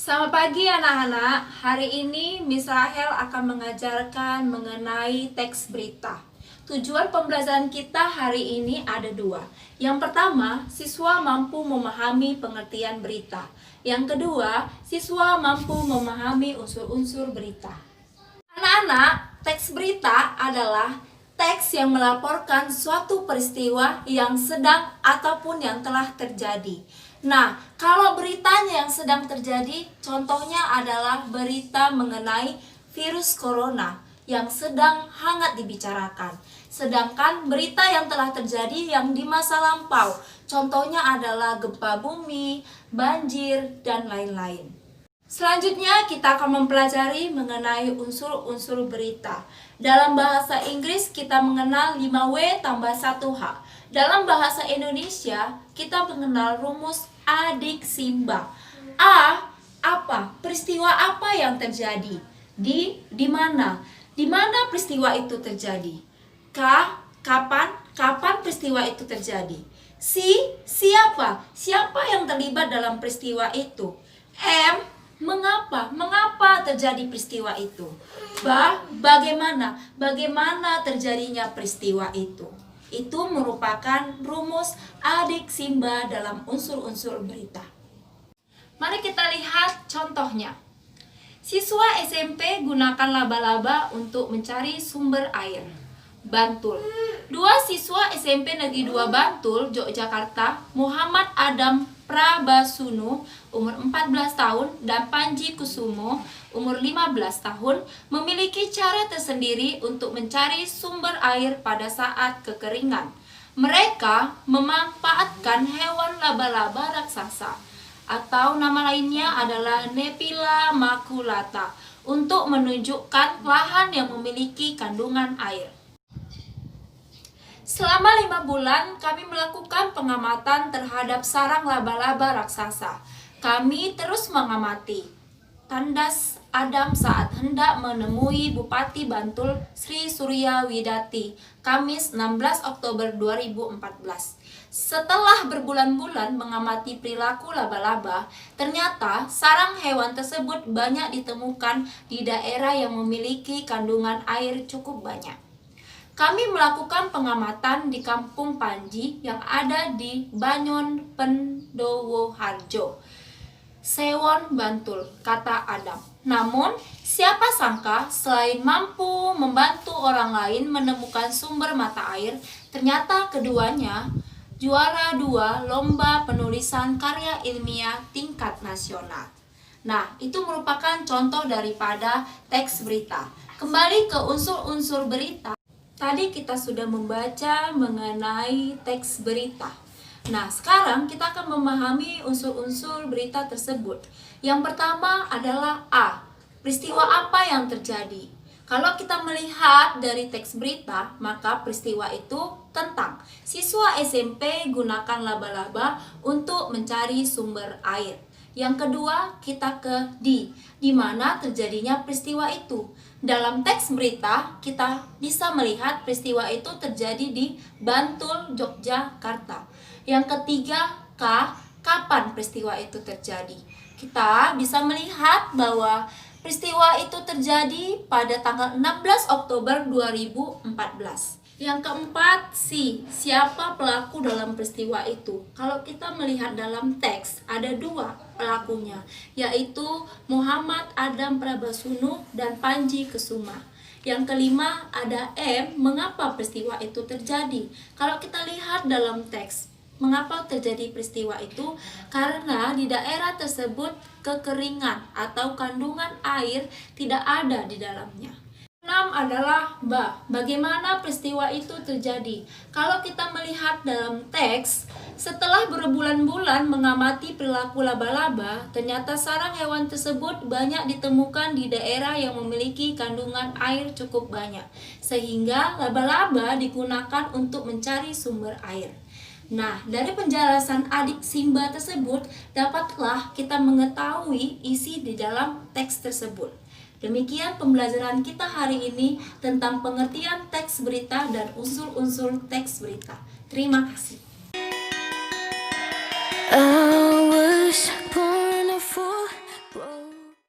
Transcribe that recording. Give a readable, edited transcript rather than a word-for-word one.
Selamat pagi anak-anak. Hari ini Miss Rahel akan mengajarkan mengenai teks berita. Tujuan pembelajaran kita hari ini ada dua. Yang pertama, siswa mampu memahami pengertian berita. Yang kedua, siswa mampu memahami unsur-unsur berita. Anak-anak, teks berita adalah teks yang melaporkan suatu peristiwa yang sedang ataupun yang telah terjadi. Nah, kalau beritanya yang sedang terjadi, contohnya adalah berita mengenai virus corona yang sedang hangat dibicarakan. Sedangkan berita yang telah terjadi yang di masa lampau, contohnya adalah gempa bumi, banjir, dan lain-lain. Selanjutnya kita akan mempelajari mengenai unsur-unsur berita. Dalam bahasa Inggris kita mengenal 5W tambah 1H. Dalam bahasa Indonesia kita mengenal rumus adik simbang. A, apa? Peristiwa apa yang terjadi? Di mana? Di mana peristiwa itu terjadi? K, kapan? Kapan peristiwa itu terjadi? Si, siapa? Siapa yang terlibat dalam peristiwa itu? M, mengapa? Mengapa terjadi peristiwa itu? Bagaimana? Bagaimana terjadinya peristiwa itu? Itu merupakan rumus adik simba dalam unsur-unsur berita. Mari kita lihat contohnya. Siswa SMP gunakan laba-laba untuk mencari sumber air. Bantul. Dua siswa SMP Negeri 2 Bantul, Yogyakarta, Muhammad Adam Prabasunu, umur 14 tahun, dan Panji Kusumo, umur 15 tahun, memiliki cara tersendiri untuk mencari sumber air pada saat kekeringan. Mereka memanfaatkan hewan laba-laba raksasa, atau nama lainnya adalah Nephila maculata, untuk menunjukkan lahan yang memiliki kandungan air. Selama 5 bulan, kami melakukan pengamatan terhadap sarang laba-laba raksasa. Kami terus mengamati. Tandas Adam saat hendak menemui Bupati Bantul Sri Surya Widati, Kamis 16 Oktober 2014. Setelah berbulan-bulan mengamati perilaku laba-laba, ternyata sarang hewan tersebut banyak ditemukan di daerah yang memiliki kandungan air cukup banyak. Kami melakukan pengamatan di Kampung Panji yang ada di Banyon Pendowo Harjo, Sewon, Bantul, kata Adam. Namun, siapa sangka selain mampu membantu orang lain menemukan sumber mata air, ternyata keduanya juara 2 lomba penulisan karya ilmiah tingkat nasional. Nah, itu merupakan contoh daripada teks berita. Kembali ke unsur-unsur berita. Tadi kita sudah membaca mengenai teks berita. Nah, sekarang kita akan memahami unsur-unsur berita tersebut. Yang pertama adalah A. Peristiwa apa yang terjadi? Kalau kita melihat dari teks berita, maka peristiwa itu tentang siswa SMP gunakan laba-laba untuk mencari sumber air. Yang kedua, kita ke di mana terjadinya peristiwa itu. Dalam teks berita, kita bisa melihat peristiwa itu terjadi di Bantul, Yogyakarta. Yang ketiga, kapan peristiwa itu terjadi. Kita bisa melihat bahwa peristiwa itu terjadi pada tanggal 16 Oktober 2014. Yang keempat, siapa pelaku dalam peristiwa itu? Kalau kita melihat dalam teks, ada 2 pelakunya, yaitu Muhammad Adam Prabasunu dan Panji Kesuma. Yang kelima, ada M, mengapa peristiwa itu terjadi? Kalau kita lihat dalam teks, mengapa terjadi peristiwa itu? Karena di daerah tersebut kekeringan atau kandungan air tidak ada di dalamnya. 6 adalah bagaimana peristiwa itu terjadi. Kalau kita melihat dalam teks, setelah berbulan-bulan mengamati perilaku laba-laba, ternyata sarang hewan tersebut banyak ditemukan di daerah yang memiliki kandungan air cukup banyak, sehingga laba-laba digunakan untuk mencari sumber air. Nah, dari penjelasan adik Simba tersebut, dapatlah kita mengetahui isi di dalam teks tersebut. Demikian pembelajaran kita hari ini tentang pengertian teks berita dan unsur-unsur teks berita. Terima kasih.